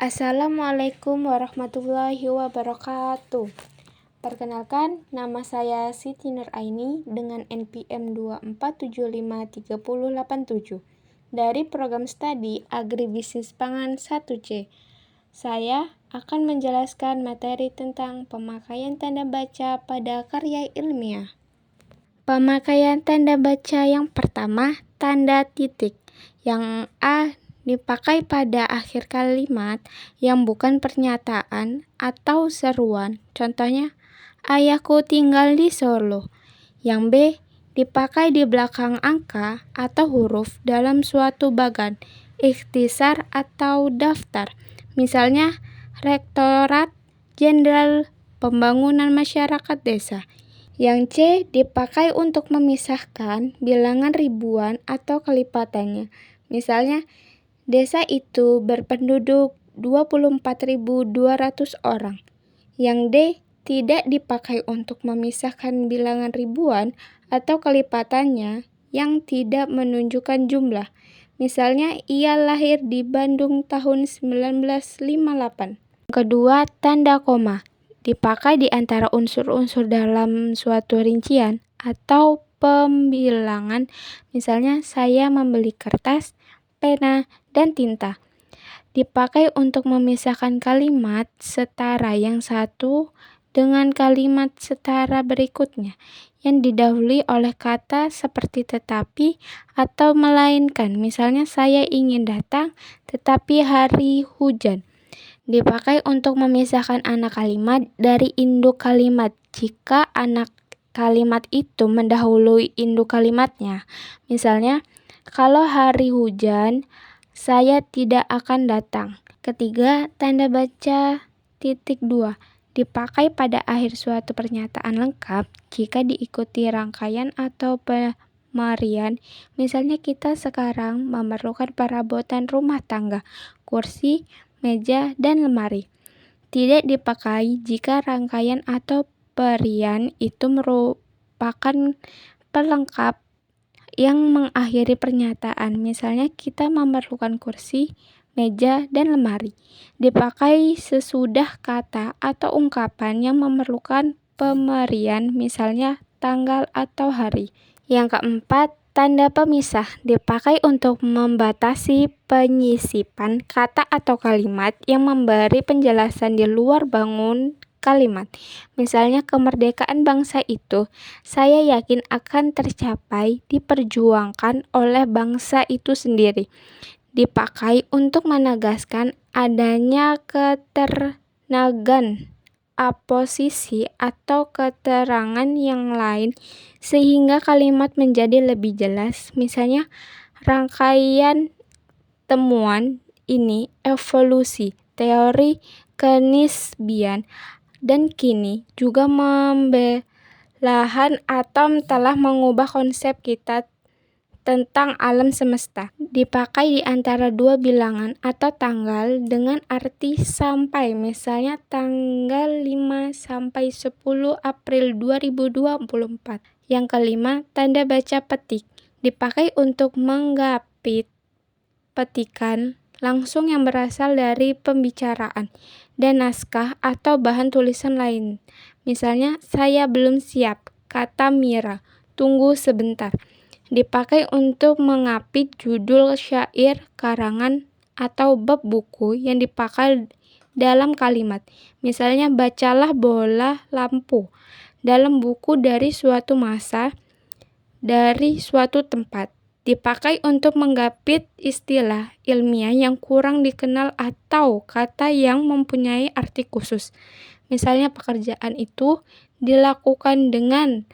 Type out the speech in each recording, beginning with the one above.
Assalamualaikum warahmatullahi wabarakatuh. Perkenalkan, nama saya Siti Nuraini dengan NPM 2475387 dari program studi Agribisnis Pangan 1C. Saya akan menjelaskan materi tentang pemakaian tanda baca pada karya ilmiah. Pemakaian tanda baca yang pertama, tanda titik. Yang A dipakai pada akhir kalimat yang bukan pernyataan atau seruan. Contohnya, ayahku tinggal di Solo. Yang B dipakai di belakang angka atau huruf dalam suatu bagan, ikhtisar atau daftar. Misalnya, Rektorat Jenderal Pembangunan Masyarakat Desa. Yang C dipakai untuk memisahkan bilangan ribuan atau kelipatannya. Misalnya, desa itu berpenduduk 24.200 orang. Yang D tidak dipakai untuk memisahkan bilangan ribuan atau kelipatannya yang tidak menunjukkan jumlah. Misalnya, ia lahir di Bandung tahun 1958. Kedua, tanda koma. Dipakai di antara unsur-unsur dalam suatu rincian atau pembilangan. Misalnya, saya membeli kertas, pena, dan tinta. Dipakai untuk memisahkan kalimat setara yang satu dengan kalimat setara berikutnya yang didahului oleh kata seperti tetapi atau melainkan. Misalnya, saya ingin datang tetapi hari hujan. Dipakai untuk memisahkan anak kalimat dari induk kalimat jika anak kalimat itu mendahului induk kalimatnya. Misalnya, kalau hari hujan, saya tidak akan datang. Ketiga, tanda baca titik 2. Dipakai pada akhir suatu pernyataan lengkap jika diikuti rangkaian atau pemarian. Misalnya, kita sekarang memerlukan perabotan rumah tangga, kursi, meja, dan lemari. Tidak dipakai jika rangkaian atau perian itu merupakan pelengkap yang mengakhiri pernyataan. Misalnya, kita memerlukan kursi, meja, dan lemari. Dipakai sesudah kata atau ungkapan yang memerlukan pemerian, misalnya tanggal atau hari. Yang keempat, tanda pemisah. Dipakai untuk membatasi penyisipan kata atau kalimat yang memberi penjelasan di luar bangun kalimat. Misalnya, kemerdekaan bangsa itu saya yakin akan tercapai diperjuangkan oleh bangsa itu sendiri. Dipakai untuk menegaskan adanya keterangan aposisi atau keterangan yang lain sehingga kalimat menjadi lebih jelas. Misalnya, rangkaian temuan ini evolusi, teori kenisbian, dan kini juga pembelahan atom telah mengubah konsep kita tentang alam semesta. Dipakai di antara dua bilangan atau tanggal dengan arti sampai. Misalnya, tanggal 5 sampai 10 April 2024. Yang kelima, tanda baca petik. Dipakai untuk menggapit petikan langsung yang berasal dari pembicaraan dan naskah atau bahan tulisan lain. Misalnya, saya belum siap, kata Mira, tunggu sebentar. Dipakai untuk mengapit judul syair, karangan, atau bab buku yang dipakai dalam kalimat. Misalnya, bacalah bola lampu dalam buku dari suatu masa, dari suatu tempat. Dipakai untuk menggapit istilah ilmiah yang kurang dikenal atau kata yang mempunyai arti khusus. Misalnya, pekerjaan itu dilakukan dengan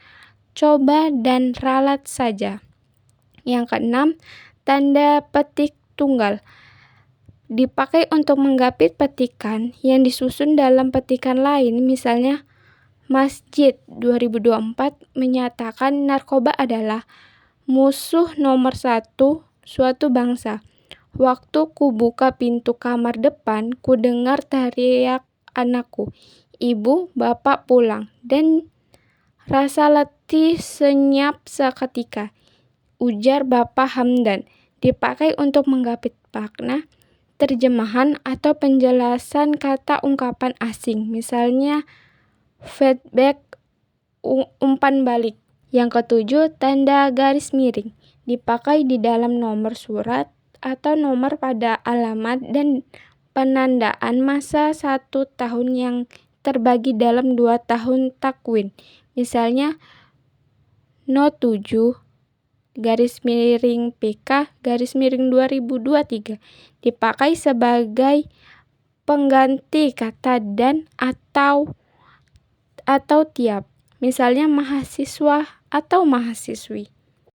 coba dan ralat saja. Yang keenam, tanda petik tunggal. Dipakai untuk menggapit petikan yang disusun dalam petikan lain. Misalnya, Masjid 2024 menyatakan narkoba adalah musuh nomor 1 suatu bangsa. Waktu ku buka pintu kamar depan, ku dengar teriak anakku, ibu, bapak pulang, dan rasa letih senyap seketika, ujar Bapak Hamdan. Dipakai untuk menggapit makna terjemahan atau penjelasan kata ungkapan asing, misalnya feedback, umpan balik. Yang ketujuh, tanda garis miring. Dipakai di dalam nomor surat atau nomor pada alamat dan penandaan masa 1 tahun yang terbagi dalam 2 tahun takwin. Misalnya 07 garis miring PK garis miring 2023 dipakai sebagai pengganti kata dan atau tiap. Misalnya mahasiswa atau mahasiswi.